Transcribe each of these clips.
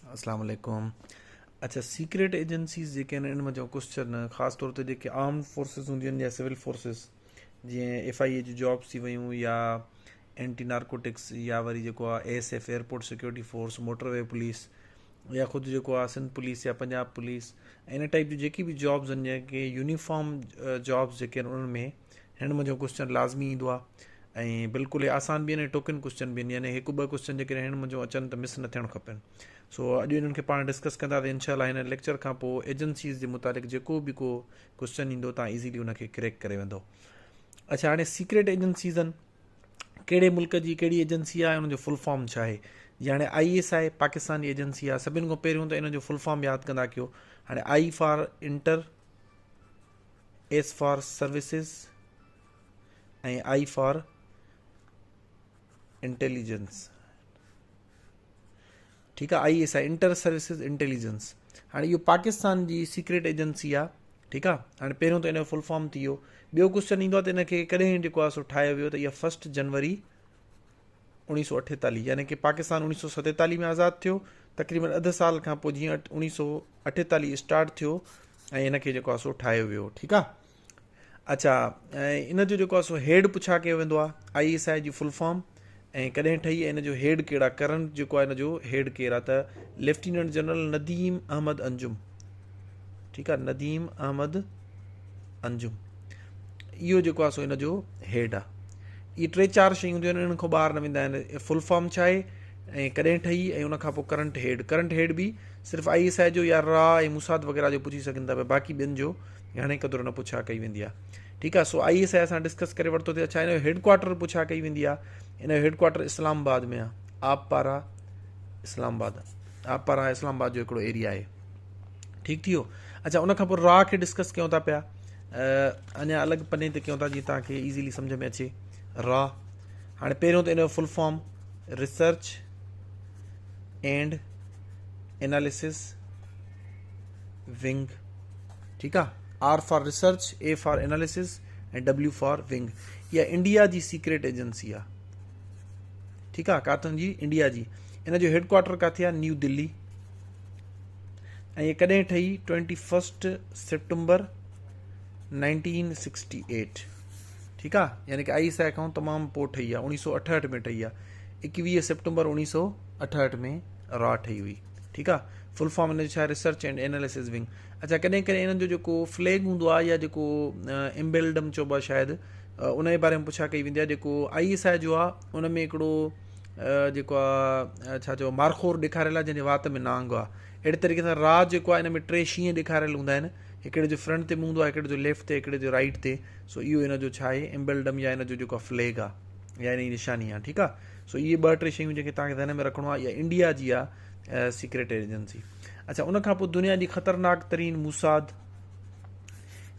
अस्सलाम वालेकुम। अच्छा, सीक्रेट एजेंसीज़ जेके आहिनि इन जो क्वेश्चन ख़ासि तौर ते जेके आर्म्ड फोर्सिस हूंदियूं आहिनि या सिविल फोर्सिस, जीअं FIA जी जॉब्स थी वियूं या एंटी नारकोटिक्स या वरी जेको आहे ASF airport security force, motorway police या ख़ुदि जेको आहे सिंध पुलिस या पंजाब पुलिस, इन टाइप जी जेकी बि जॉब्स आहिनि जेके यूनिफॉर्म जॉब्स जेके आहिनि उन्हनि में हिन मुंहिंजो क्वेश्चन लाज़मी ईंदो आहे। ऐं बिल्कुलु हे आसान बि आहिनि, टोकन क्वेश्चन बि आहिनि, यानी हिकु ॿ क्वेश्चन जेके हिन मुंहिंजो अचनि त मिस न थियणु खपनि। सो अॼु इन्हनि खे पाण डिस्कस कंदा त इंशाल्लाह हिन लेक्चर खां पोइ एजेंसीज़ जे मुतालिक़ जेको बि को क्वेश्चन ईंदो तव्हां इज़ीली उनखे क्रैक करे वेंदो। अच्छा, हाणे सीक्रेट एजेंसीज़ आहिनि, कहिड़े मुल्क जी कहिड़ी एजेंसी आहे, उनजो फुल फॉर्म छा आहे। जीअं हाणे IS आहे, पाकिस्तान जी एजेंसी आहे। सभिनि खां पहिरियों त इन जो फुल फॉर्म यादि कंदा कयो। हाणे I for inter, S for services ऐं I फॉर इंटेलिजेंस। ठीकु आहे, IS आहे, इंटर सर्विसिस इंटेलिजेंस। हाणे इहो पाकिस्तान जी सीक्रेट एजेंसी आहे। ठीकु आहे, हाणे पहिरियों त इन जो फुल फॉर्म थी वियो। ॿियो क्वेश्चन ईंदो आहे त इनखे कॾहिं जेको आहे सो ठाहियो वियो, त इहा 1 जनवरी 1948, यानी कि पाकिस्तान 1947 में आज़ादु थियो। तक़रीबन अधु साल खां पोइ जीअं 1948 स्टार्ट थियो ऐं इनखे जेको आहे सो ठाहियो वियो। ठीकु आहे। अच्छा, ऐं इन जो जेको आहे सो हेड पुछा कयो वेंदो आहे, ISI जी फुल फॉर्म ऐं कॾहिं ठही, इन जो हेड कहिड़ा, करंट जेको आहे इन जो हेड केरु आहे, त लेफ्टिनेंट जनरल नदीम अहमद अंजुम। ठीकु आहे, नदीम अहमद अंजुम, इहो जेको आहे सो इन जो हेड आहे। इहे 3-4 शयूं हूंदियूं आहिनि, इन्हनि खां ॿाहिरि न वेंदा आहिनि। फुल फॉर्म छा आहे ऐं कॾहिं ठही, ऐं उनखां पोइ करंट हेड बि सिर्फ़ु ISI जो या रा ऐं मुसाद वग़ैरह जो पुछी सघनि था पिया, बाक़ी ॿियनि जो हाणे क़दुरु न पुछा कई वेंदी आहे। ठीकु आहे। सो ISI असां डिस्कस करे वरितो थिए। अच्छा, इन जो हेडक्वार्टर पुछा कई वेंदी आहे। इन जो हेडक्वार्टर इस्लामाबाद में आहे, आप पारा इस्लामाबाद। आप पारा इस्लामाबाद जो हिकिड़ो एरिया आहे। ठीकु थी वियो। अच्छा, उनखां पोइ रा खे डिस्कस कयूं था पिया, अञा अलॻि पने ते कयूं था जीअं तव्हांखे ईज़ीली सम्झ में अचे। रा, हाणे पहिरियों त इन जो full form research and analysis wing. ठीकु आहे, R for research, A for analysis ऐं W फॉर विंग। इहा इंडिया जी सीक्रेट एजेंसी आहे। ठीकु आहे, काथन जी, इंडिया जी। इन जो हेडक्वार्टर किथे आहे, न्यू दिल्ली। ऐं इहे कॾहिं ठही, 21 सितंबर 1968। ठीकु आहे, यानी कि ISI खां तमामु पोइ ठही आहे, 1968 में ठही आहे। 21 सितंबर 1968 में रा ठही हुई। ठीकु आहे। फुल फॉर्म इन जो छा आहे, रिसर्च एंड एनालिसिस विंग। अच्छा, कॾहिं कॾहिं इन्हनि जो जेको फ्लैग हूंदो आहे या जेको एम्बेलडम चइबो आहे शायदि, उन जे बारे में पुछा कई वेंदी आहे। जेको ISI जो आहे उन में हिकिड़ो जेको आहे छा चइबो, मारखोर ॾेखारियल आहे जंहिंजे वात में नांग आहे। अहिड़े तरीक़े सां रा जेको आहे इन में 3 शींहं ॾेखारियल हूंदा आहिनि, हिकिड़े जो फ्रंट ते हूंदो आहे, हिकिड़े जो लेफ्ट ते, हिकिड़े जो राइट ते। सो इहो इन जो छा आहे, एम्बेलडम या इन जो जेको फ्लैग आहे या इन जी निशानी आहे। ठीकु आहे। सो इहे 2-3 शयूं जेके तव्हांखे ध्यान में रखिणो आहे। इहा इंडिया जी आहे सीक्रेट एजेंसी। अच्छा, उनखां पोइ दुनिया जी ख़तरनाक तरीन मूसाद,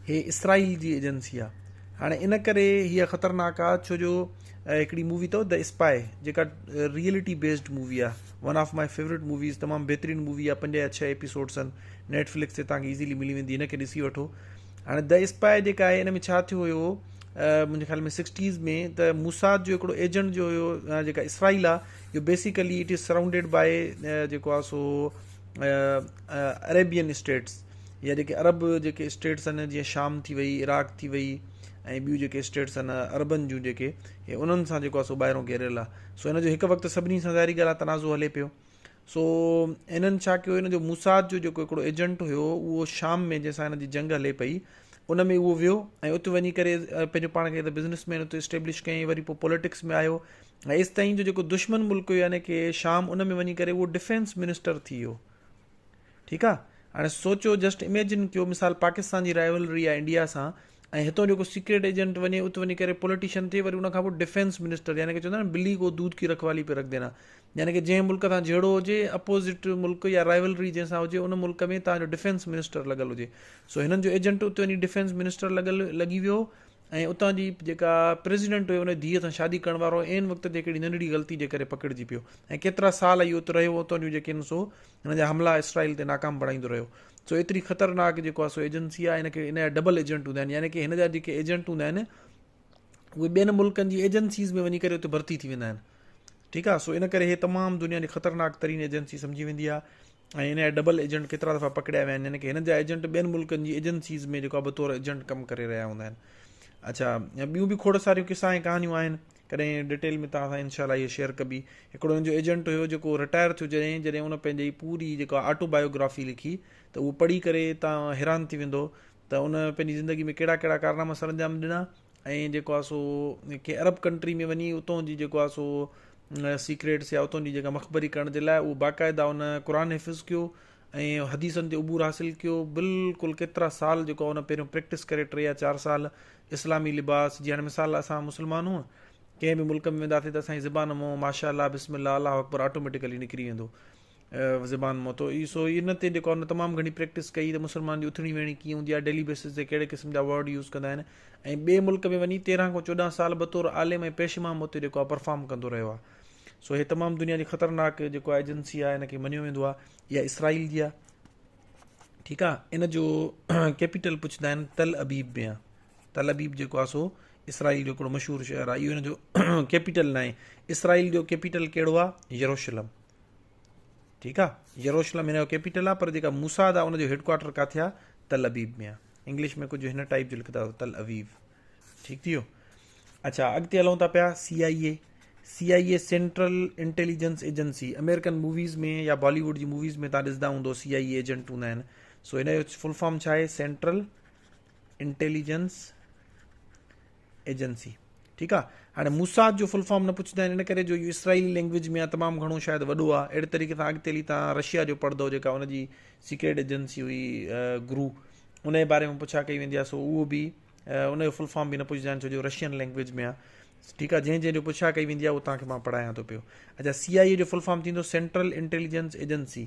हे इसराइल जी एजेंसी आहे। हाणे इन करे हीअ ख़तरनाक आहे छो जो हिकिड़ी मूवी अथव द स्पाई, जेका रियलिटी बेस्ड मूवी आहे, one of my favourite movies, तमामु बहितरीनु मूवी आहे। 5 या 6 एपिसोड्स आहिनि, नेटफ्लिक्स ते तव्हांखे ईज़ीली मिली वेंदी, हिनखे ॾिसी वठो। हाणे द स्पाई जेका आहे, इन में छा थियो हुयो, मुंहिंजे ख़्याल में 60s में, त मूसाद जो हिकिड़ो एजेंट जो हुयो, जेका इसराइल आहे, इहो basically it is surrounded by जेको आहे सो अरेबियन स्टेट्स, या जेके अरब जेके स्टेट्स आहिनि, जीअं शाम थी वई, इराक थी वई, ऐं ॿियूं जेके स्टेट्स आहिनि अरबनि जूं जेके, हे उन्हनि सां जेको आहे सो ॿाहिरों घेरियल आहे। सो हिन जो हिकु वक़्तु सभिनी सां ज़ाहिरी ॻाल्हि आहे तनाज़ो हले पियो। सो इन्हनि छा कयो, हिन जो मूसाद जो जेको हिकिड़ो एजेंट हुयो, उहो शाम में जंहिंसां हिन जी जंग हले पई, उन में उहो वियो ऐं उते वञी करे पंहिंजो पाण खे त बिज़नेसमैन उते इस्टेब्लिश कयईं, वरी पोइ पॉलिटिक्स में आयो, ऐं एसि ताईं जो जेको दुश्मन मुल्क हुयो यानी कि शाम, उन में वञी करे उहो डिफेंस मिनिस्टर थी वियो। ठीकु आहे। हाणे सोचो, जस्ट इमेजिन कयो, मिसाल पाकिस्तान जी राइवलरी आहे इंडिया सां, ऐं हितां जेको सीक्रेट एजेंट वञे उते वञी करे पॉलिटिशियन थिए, वरी उनखां पोइ डिफेंस मिनिस्टर, यानी कि चवंदा आहिनि बिल्ली को दूध की रखवाली पे रख देना, यानी कि जंहिं मुल्क सां जहिड़ो हुजे, अपोज़िट मुल्क या राइवलरी जंहिंसां हुजे, उन मुल्क में तव्हांजो डिफेंस मिनिस्टर लॻल हुजे। सो हिननि जो एजेंट उते वञी डिफेंस मिनिस्टर लॻी वियो, ऐं उतां जी जेका प्रेसिडेंट हुयो, उन धीअ सां शादी करण वारो, एन वक़्त ते हिकिड़ी नंढड़ी ग़लती जे करे पकड़िजी पियो, ऐं केतिरा साल इहो उते रहियो, उतां जूं जेके आहिनि सो हिन जा हमला इसराइल ते नाकाम बणाईंदो रहियो। सो एतिरी ख़तरनाक जेको आहे सो एजेंसी आहे। हिनखे इन जा डबल एजेंट हूंदा आहिनि, यानी कि हिन जा जेके एजेंट हूंदा आहिनि उहे ॿियनि मुल्कनि जी एजेंसीज़ में वञी करे उते भर्ती थी वेंदा आहिनि। ठीकु आहे। सो इन करे इहे तमामु दुनिया जी ख़तरनाक तरीन एजेंसी सम्झी वेंदी आहे। ऐं हिन जा डबल एजेंट केतिरा दफ़ा पकड़िया विया आहिनि, यानी कि हिन जा एजेंट ॿियनि मुल्कनि जी एजेंसीज़ में जेको आहे बतौर एजेंट कमु करे रहिया हूंदा आहिनि। अच्छा, ॿियूं बि खोड़ सारियूं किसा ऐं कहानियूं आहिनि, कॾहिं डिटेल में तव्हां सां इनशाला इहे शेयर कबी। हिकिड़ो हिन जो एजेंट हुयो जेको रिटायर थियो, जॾहिं उन पंहिंजी पूरी जेका ऑटोबायोग्राफी लिखी, त उहो पढ़ी करे तव्हां हैरान थी वेंदो त उन पंहिंजी ज़िंदगी में कहिड़ा कहिड़ा कारनामा सर अंजाम ॾिना, ऐं जेको आहे सो कंहिं अरब कंट्री में वञी उतां जी जेको आहे सो सीक्रेट्स या उतां जी जेका मख़बरी करण जे लाइ उहो बाक़ाइदा उन क़ुर हिफ़्ज़ कयो ऐं हदीसनि ते उबूर हासिलु कयो। बिल्कुलु केतिरा साल जेको आहे उन पहिरियों प्रैक्टिस करे 3 या 4 साल इस्लामी लिबास, जीअं हाणे मिसाल असां मुस्लमान हुआ, कंहिं बि मुल्क में वेंदासीं त असांजी ज़बान मां माशाअल्लाह बिस्मिल्लाह अल्लाह अकबर ऑटोमेटिकली निकिरी वेंदो ज़बान मां। तो सो इन ते जेको आहे तमामु घणी प्रैक्टिस कई त मुस्लमान जी उथणी वेहणी कीअं हूंदी आहे, डेली बेसिस ते कहिड़े क़िस्म जा वर्ड यूज़ कंदा आहिनि, ऐं ॿिए मुल्क में वञी 13 खां 14 साल बतौर आलिम ऐं पेशमाम उते जेको आहे परफॉर्म कंदो रहियो आहे। सो हे तमामु दुनिया जी ख़तरनाक जेको आहे एजेंसी आहे, हिनखे मञियो वेंदो आहे। इहा इसराइल जी आहे, ठीकु आहे। इन जो कैपिटल पुछंदा आहिनि तल अबीब में आहे। तल अबीब जेको आहे सो इसराइल जो हिकिड़ो मशहूरु शहरु आहे, इहो हिन जो कैपिटल न आहे। इसराइल जो कैपिटल कहिड़ो आहे? यरूशलम, ठीकु आहे। यरूशलम हिन जो कैपिटल आहे, पर जेका मूसाद आहे उनजो हेडक्वार्टर किथे आहे? तल अबीब में आहे। इंग्लिश में कुझु हिन टाइप जो लिखंदा तल अबीब, ठीकु थी वियो। अच्छा, अॻिते हलूं था पिया। CIA central intelligence agency. American movies में या बॉलीवुड जी मूवीज़ में तव्हां ॾिसंदा हूंदो CIA एजेंट हूंदा आहिनि। सो हिन जो फुल फॉर्म छा आहे? सेंट्रल इंटेलिजेंस एजेंसी, ठीकु आहे। हाणे मूसाद जो फुल फॉर्म न पुछंदा आहिनि, इन करे जो इहो इसराइली लैंग्वेज में आहे, तमामु घणो शायदि वॾो आहे। अहिड़े तरीक़े सां अॻिते हली तव्हां रशिया जो पढ़ंदो, जेका हुनजी सीक्रेट एजेंसी हुई ग्रू, उन जे बारे में पुछा कई वेंदी आहे। सो उहो बि उनजो फुल फॉर्म बि न पुछंदा आहिनि, छो जो रशियन लैंग्वेज में आहे, ठीकु आहे। जंहिं पुछा कई वेंदी आहे उहो तव्हांखे मां पढ़ायां थो पियो। अच्छा, CIA जो फुल फॉर्म थींदो सेंट्रल इंटेलिजेंस एजेंसी।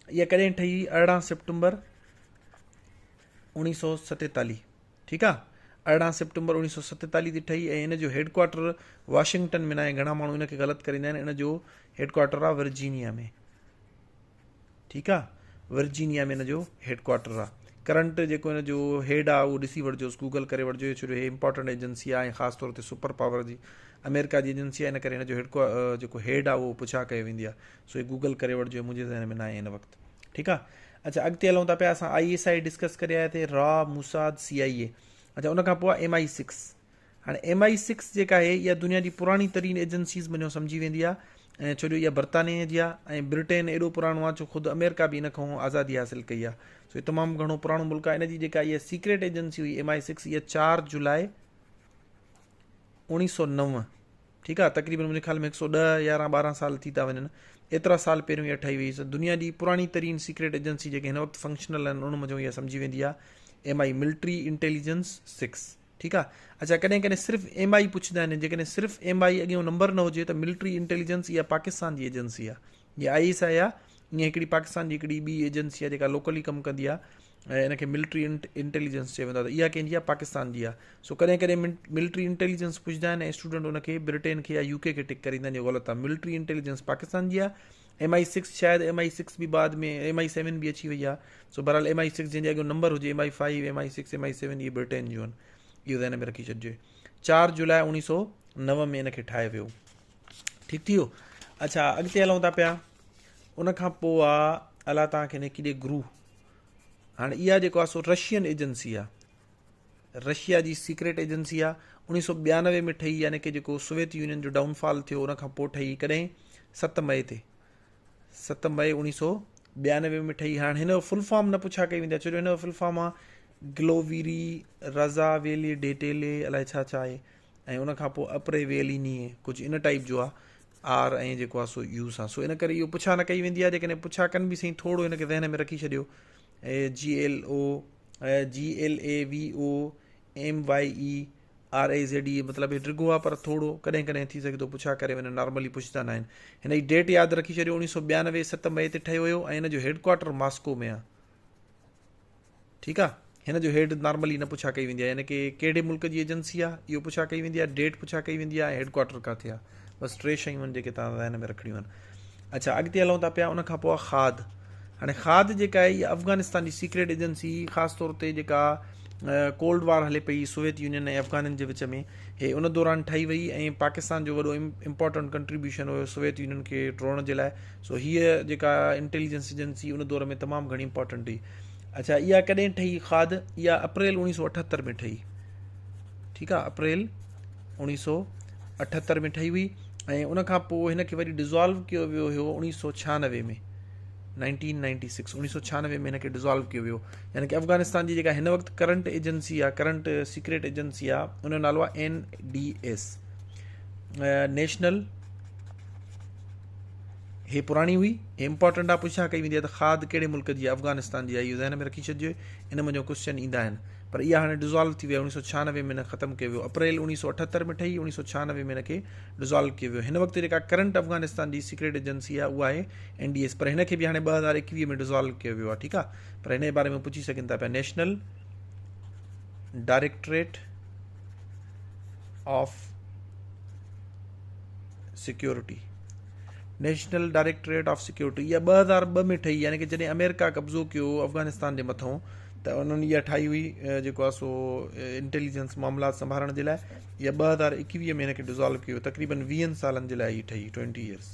इहा कॾहिं ठही? 18 सितंबर 1947, ठीकु आहे। 18 सितंबर 1947 ते ठही, ऐं इन जो हेडक्वार्टर वाशिंगटन में न आहे। घणा माण्हू इनखे ग़लति करे ईंदा आहिनि। इन जो हेडक्वार्टर आहे वर्जीनिया में, ठीकु आहे। वर्जीनिया में इन जो हेडक्वार्टर आहे। करंट जेको हिन जो हेड आहे उहो ॾिसी वठिजोसि, गूगल करे वठिजो, छो जो हे इंपॉर्टेंट एजेंसी आहे ऐं ख़ासि तौर ते सुपर पावर जी अमेरिका जी एजेंसी आहे। इन करे हिन जो जेको हेड आहे उहो पुछा कयो वेंदी आहे। सो हे गूगल करे वठिजो, मुंहिंजे ज़हन में न आहे हिन वक़्तु, ठीकु आहे। अच्छा, अॻिते हलूं था पिया। असां ISI डिस्कस करे आया थिए, रॉ, मूसाद, CIA। अच्छा, उनखां पोइ आहे MI6। हाणे MI6 जेका आहे इहा दुनिया जी पुराणी तरीन एजेंसीज़ मञो सम्झी वेंदी आहे, ऐं छो जो इहा बरतानिया जी आहे, ऐं ब्रिटेन एॾो पुराणो आहे, छो ख़ुदि अमेरिका बि इन खां आज़ादी हासिलु कई आहे। सो इहो तमामु घणो पुराणो मुल्क आहे। इन जी जेका इहा सीक्रेट एजेंसी हुई MI6, इहा 4 जुलाई 1909, ठीकु आहे। तक़रीबन मुंहिंजे ख़्याल में 110, 11, 12 साल थी था वञनि, एतिरा साल पहिरियों इहा ठही हुई। दुनिया जी पुराणी तरीन सीक्रेट एजेंसी जेके हिन वक़्तु फंक्शनल आहिनि, उन मुंहिंजो इहा सम्झी वेंदी आहे MI, मिलिट्री इंटेलिजेंस 6, ठीकु आहे। अच्छा, कॾहिं कॾहिं सिर्फ़ु MI पुछंदा आहिनि, जेकॾहिं सिर्फ़ु MI अॻियां नंबर न हुजे त मिलिट्री इंटेलिजेंस इहा पाकिस्तान जी एजेंसी आहे। इहा ISI आहे, ईअं हिकिड़ी पाकिस्तान जी हिकिड़ी ॿी एजेंसी आहे जेका लोकली कमु कंदी आहे, ऐं इनखे मिलिट्री इंटेलिजेंस चयो वेंदो आहे। त इहा कंहिंजी आहे? पाकिस्तान जी आहे। सो कॾहिं कॾहिं मिलिट्री इंटेलिजेंस पुछंदा आहिनि, ऐं स्टूडेंट उनखे ब्रिटेन खे या UK खे टिक करे ईंदा आहिनि, इहो ग़लति आहे। मिलिट्री इंटेलिजेंस पाकिस्तान जी आहे। MI6 शायदि MI6 बि बाद में MI7 बि अची वई आहे। सो बहरहाल MI6 जंहिंजे अॻियां नंबर हुजे MI5, MI6, MI7, इहे ब्रिटेन जूं आहिनि, इहो ज़हन में रखी छॾिजो। 4 जुलाई 1909 में इनखे ठाहे वियो, ठीकु थी वियो। अच्छा, अॻिते हलूं था पिया। उनखां पोइ आहे अलाह तव्हांखे न किॾे ग्रू। हाणे इहा जेको आहे सो रशियन एजेंसी आहे, रशिया जी सीक्रेट एजेंसी आहे। 1992 में ठही, यानी कि जेको सोवियत यूनियन जो डाउनफॉल थियो उनखां पोइ ठही। कॾहिं? 7 मई ते, 7 मई 1992 में ठही। हाणे हिन जो फुल फॉर्म न पुछा कई वेंदी आहे, छो जो हिन जो फुल फॉर्म आहे ग्लोविरी रज़ा वेली डेटेले, अलाए छा छा आहे, ऐं उनखां पोइ अपरे वेलिनी, कुझु इन टाइप जो आहे, R ऐं जेको आहे सो यूस आहे। सो इन करे इहो पुछा न कई वेंदी आहे। जेकॾहिं पुछा कनि बि सही, थोरो हिनखे ज़हन में रखी छॾियो। GLOVIRAZE, मतिलबु इहो ड्रिगो आहे, पर थोरो कॾहिं कॾहिं थी सघे थो पुछा करे वञनि, नॉर्मली पुछंदा न आहिनि। हिन जी डेट यादि रखी छॾियो, 1992, 7 मई ते ठहियो हुयो, ऐं हिन जो हेडक्वार्टर मॉस्को में आहे, ठीकु आहे। हिन जो हेड नॉर्मली न पुछा कई वेंदी आहे, यानी कि कहिड़े मुल्क जी एजेंसी आहे इहो पुछा कई वेंदी आहे, डेट पुछा कई वेंदी आहे, हेडक्वार्टर किथे आहे। बसि 3 शयूं आहिनि जेके तव्हां ज़हन में रखणियूं आहिनि। अच्छा, अॻिते हलूं था पिया। उनखां पोइ खाद। हाणे खाद जेका आहे इहा अफ़गानिस्तान जी सीक्रेट एजेंसी, ख़ासि तौर ते जेका कोल्ड वार हले पई सोवियत यूनियन ऐं अफ़गाननि जे विच में, हे उन दौरान ठही वई ऐं पाकिस्तान जो वॾो इम्पोर्टेंट कंट्रीब्यूशन हुयो सोवियत यूनियन खे टोड़ण जे लाइ। सो हीअ जेका इंटेलिजेंस एजेंसी उन दौर में तमामु घणी इंपॉर्टेंट हुई। अच्छा, इहा कॾहिं ठही खाद? इहा अप्रैल 1978 में ठही। ठीकु आहे, अप्रैल 1978 में ठही हुई ऐं उन खां पोइ हिन खे वरी डिज़ोल्व कयो वियो हुयो 1996 में, 1996 में हिन खे डिज़ोल्व कयो वियो। यानी कि अफ़गानिस्तान जी जेका हिन वक़्तु करंट एजेंसी आहे, करंट सीक्रेट एजेंसी आहे, उन जो नालो आहे NDS, नेशनल। हे पुराणी हुई, हे इंपॉर्टेंट आहे, पुछा कई वेंदी आहे त खाद कहिड़े मुल्क जी आहे? अफ़गानिस्तान जी आहे। इहो ज़हन में रखी छॾिजो, इन मुंहिंजो क्वेश्चन ईंदा आहिनि। पर इहा हाणे डिज़ोल्व थी विया, 1996 में हिन ख़तमु कयो वियो। अप्रैल 1978 में ठही, 1996 में हिन खे डिज़ोल्व कयो वियो। हिन वक़्तु जेका करंट अफ़गानिस्तान जी सीक्रेट एजेंसी आहे उहा आहे NDS, पर हिन खे बि हाणे 2021 में डिज़ोल्व कयो वियो आहे। ठीकु आहे, पर हिन जे बारे में पुछी सघनि था पिया। National directorate of security, national directorate of security, इहा 2002 में ठही, यानी कि जॾहिं अमेरिका कब्ज़ो कयो अफ़गानिस्तान जे मथां त उन्हनि इहा ठाही हुई, जेको आहे सो इंटेलिजेंस मामलात संभालण जे लाइ। इहा 2021 में हिन खे डिज़ोल्व कयो, तक़रीबन 20 सालनि जे लाइ हीअ ठही, 20 ईयर्स।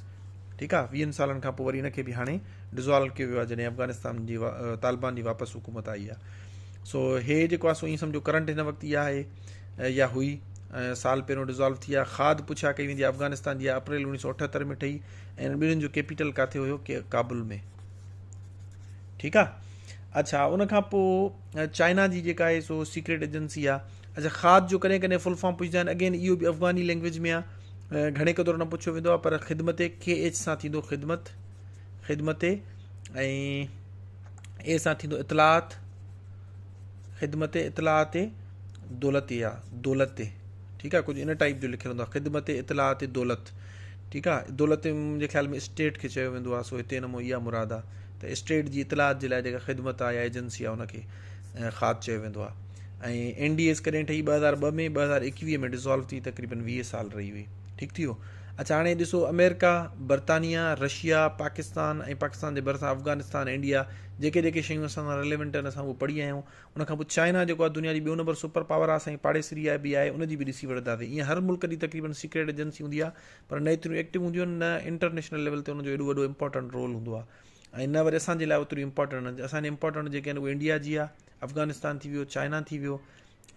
ठीकु आहे, 20 सालनि खां पोइ वरी हिन खे बि हाणे डिज़ोल्व कयो वियो आहे जॾहिं अफ़गानिस्तान जी तालिबान जी वापसि हुकूमत आई आहे। सो हे जेको आहे सो ईअं सम्झो करंट हिन वक़्तु इहा आहे या हुई, साल पहिरियों डिज़ोल्व थी आहे। खाद पुछा कई वेंदी आहे अफ़गानिस्तान जी आहे, अप्रैल 1978 में ठही ऐं ॿिन्हिनि जो कैपिटल किथे हुयो? काबुल में। ठीकु आहे। अच्छा, उन खां पोइ चाइना जी जेका आहे सो सीक्रेट एजेंसी आहे। अच्छा, खाद जो कॾहिं कॾहिं फुल फॉर्म पुछंदा आहिनि, अगेन इहो बि अफ़गानी लैंग्वेज में आहे, घणे क़दुरु न पुछियो वेंदो आहे, पर ख़िदमत KH सां थींदो ख़िदमत ऐं A सां थींदो इतलात, ख़िदमत इतलात दौलत। ठीकु आहे, कुझु इन टाइप जो लिखियलु हूंदो आहे, ख़िदमत इतलात दौलत। ठीकु आहे, दौलत मुंहिंजे ख्याल में स्टेट खे चयो वेंदो आहे, सो हिते नमो इहा मुराद आहे त स्टेट जी इतलात जे लाइ जेका ख़िदमत आहे या एजेंसी आहे उनखे खाद चयो वेंदो आहे। ऐं NDS कॾहिं ठही? 2002 में, 2021 में डिज़ोल्व थी, तक़रीबन 20 साल रही हुई। ठीकु थी वियो। अच्छा, हाणे ॾिसो, अमेरिका, बरतानिया, रशिया, पाकिस्तान ऐं पाकिस्तान जे भरिसां अफ़गानिस्तान, इंडिया, जेके जेके शयूं असां सां रिलेवेंट आहिनि असां उहो पढ़ी आया आहियूं। उन खां पोइ चाइना जेको आहे दुनिया जी 2 नंबर सुपर पावर आहे, असांजी पाड़ेसरी आहे बि आहे, उनजी बि ॾिसी वठंदासीं। ईअं हर मुल्क जी तक़रीबन सीक्रेट एजेंसी हूंदी आहे, पर न एतिरियूं एक्टिव हूंदियूं आहिनि, न इंटरनेशनल लेवल ते उनजो एॾो वॾो इंपॉर्टेंट रोल हूंदो आहे, ऐं न वरी असांजे लाइ ओतिरी इंपॉर्टेंट आहिनि। असांजे इंपॉर्टेंट जेके आहिनि उहे इंडिया जी आहे, अफ़गानिस्तान थी वियो, चाइना थी वियो,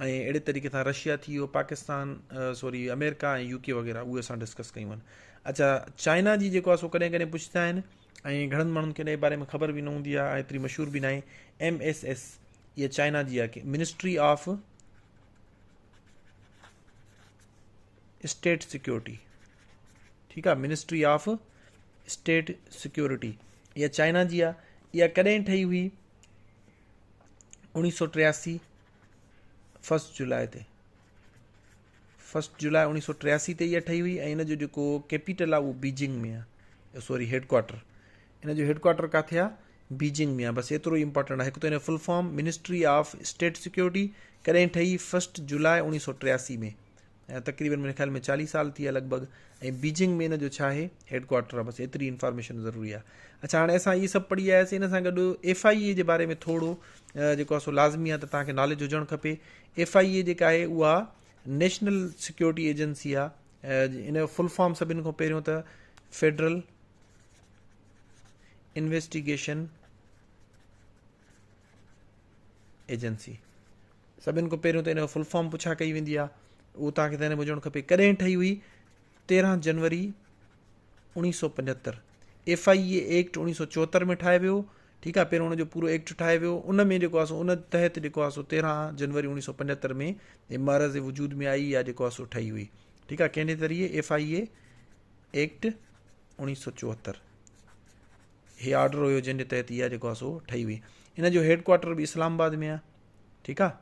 ऐं अहिड़े तरीक़े सां रशिया थी वियो, पाकिस्तान, अमेरिका ऐं UK वग़ैरह, उहे असां डिस्कस कयूं आहिनि। अच्छा, चाइना जी जेको आहे सो कॾहिं कॾहिं पुछंदा आहिनि ऐं घणनि माण्हुनि खे हिन जे बारे में ख़बर बि न हूंदी आहे, एतिरी मशहूर बि न आहे। MSS, इहा चाइना जी आहे, कि मिनिस्ट्री ऑफ स्टेट सिक्योरिटी। ठीकु आहे, मिनिस्ट्री ऑफ स्टेट सिक्योरिटी, इहा चाइना जी आहे। इहा कॾहिं ठही हुई? 1983, 1 जुलाई ते, 1 जुलाई 1983 ते इहा ठही हुई। ऐं इन जो जेको कैपिटल आहे उहो बीजिंग में आहे, सॉरी हेडक्वार्टर, इन जो हेडक्वार्टर किथे आहे? बीजिंग में आहे। बसि एतिरो ई इंपॉर्टेंट आहे। हिकु त इन जो full form ministry of state security, कॾहिं ठही? 1 जुलाई 1983 में, ऐं तक़रीबन मुंहिंजे ख्याल में 40 साल थी विया लॻभॻि, ऐं बीजिंग में इन जो छा आहे? हेडक्वार्टर आहे। बसि एतिरी इंफॉर्मेशन ज़रूरी आहे। अच्छा, हाणे असां इहे सभु पढ़ी आयासीं। इन सां गॾु FIA जे बारे में थोरो जेको आहे सो लाज़मी आहे त तव्हांखे नॉलेज हुजणु खपे। FIA जेका आहे उहा नेशनल सिक्योरिटी एजेंसी आहे। इन जो फुल फॉर्म सभिनि खां पहिरियों त फेडरल इन्वेस्टिगेशन एजेंसी, सभिनि खां पहिरियों त इन जो फुल फॉर्म पुछा कई वेंदी आहे, उहो तव्हांखे ध्यान में हुजणु खपे। कॾहिं ठही हुई? 13 जनवरी 1975। FIA एक्ट 1974 में ठाहे वियो। ठीकु आहे, पहिरियों उनजो पूरो एक्ट ठाहे वियो, उन में जेको आहे सो उन तहत जेको आहे सो 13 जनवरी 1975 में इमारत वजूद में आई, या जेको आहे सो ठही हुई। ठीकु आहे, कंहिंजे ज़रिए? FIA एक्ट 1974, हे ऑर्डर हुयो जंहिंजे तहत इहा जेको आहे सो ठही हुई। इन जो हेडक्वार्टर बि इस्लामाबाद में आहे। ठीकु आहे,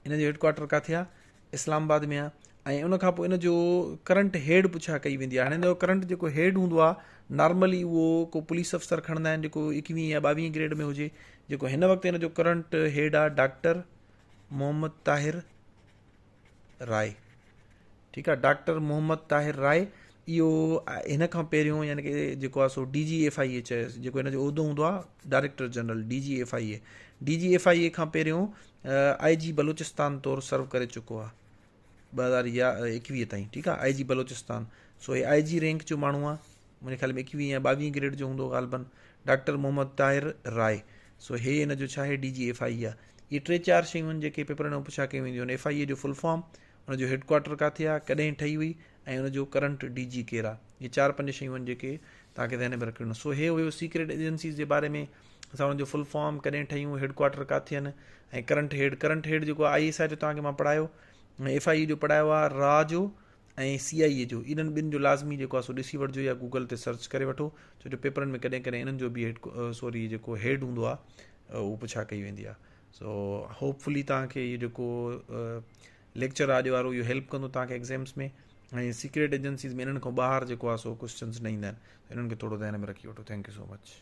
इन जो हेडक्वार्टर किथे आहे? इस्लामाबाद में आहे। ऐं उन खां पोइ इन जो करंट हेड पुछा कई वेंदी आहे। हाणे इन जो करंट जेको हेड हूंदो आहे, नॉर्मली उहो को पुलिस अफ़सर खणंदा आहिनि जेको 21 या 22 ग्रेड में हुजे। जेको हिन वक़्तु इन जो करंट हेड आहे डॉक्टर मोहम्मद ताहिर राय। ठीकु आहे, डॉक्टर मोहम्मद ताहिर राय। इहो हिन खां पहिरियों यानी कि जेको आहे सो DG FIA चएसि, जेको हिन जो उहिदो हूंदो आहे director general DG FIA। DG FIA खां पहिरियों IG बलूचिस्तान तौरु सर्व करे चुको आहे 2021 ताईं, ठीकु आहे। IG बलूचिस्तान, सो हे IG रैंक जो माण्हू आहे, मुंहिंजे ख़्याल में 21 या 22 ग्रेड जो हूंदो ग़ालिबन। डॉक्टर मोहम्मद ताहिर राय, सो हे हिन जो छा आहे DGFI आहे। इहे 3-4 शयूं आहिनि जेके पेपर में पुछा कयूं वेंदियूं आहिनि। FIA जो फुल फॉर्म, हुनजो हेडक्वार्टर किथे आहे, कॾहिं ठही हुई, ऐं हुनजो करंट DG केरु आहे। इहे 4-5 शयूं आहिनि जेके तव्हांखे ध्यान में रखणो। सो हे हुयो सीक्रेट एजेंसीज़ जे बारे में, असां हुनजो फुल फॉर्म, कॾहिं ठहियूं, हेडक्वार्टर किथे आहिनि, ऐं करंट हेड जेको ISI जो तव्हांखे मां पढ़ायो, FIA जो पढ़ायो आहे, RA जो ऐं CIA जो। इन्हनि ॿिनि जो लाज़मी जेको आहे सो ॾिसी वठिजो या गूगल ते सर्च करे वठो, छो जो पेपरनि में कॾहिं कॾहिं इन्हनि जो बि जेको हेड हूंदो आहे उहो पुछा कई वेंदी आहे। सो होपफुली तव्हांखे इहो जेको लेक्चर आहे अॼु वारो इहो हेल्प कंदो तव्हांखे एग्ज़ाम्स में। ऐं सीक्रेट एजेंसीज़ में इन्हनि खां ॿाहिरि जेको आहे सो क्वेश्चन्स न ईंदा आहिनि, इन्हनि खे थोरो ध्यान में रखी वठो। Thank you so much.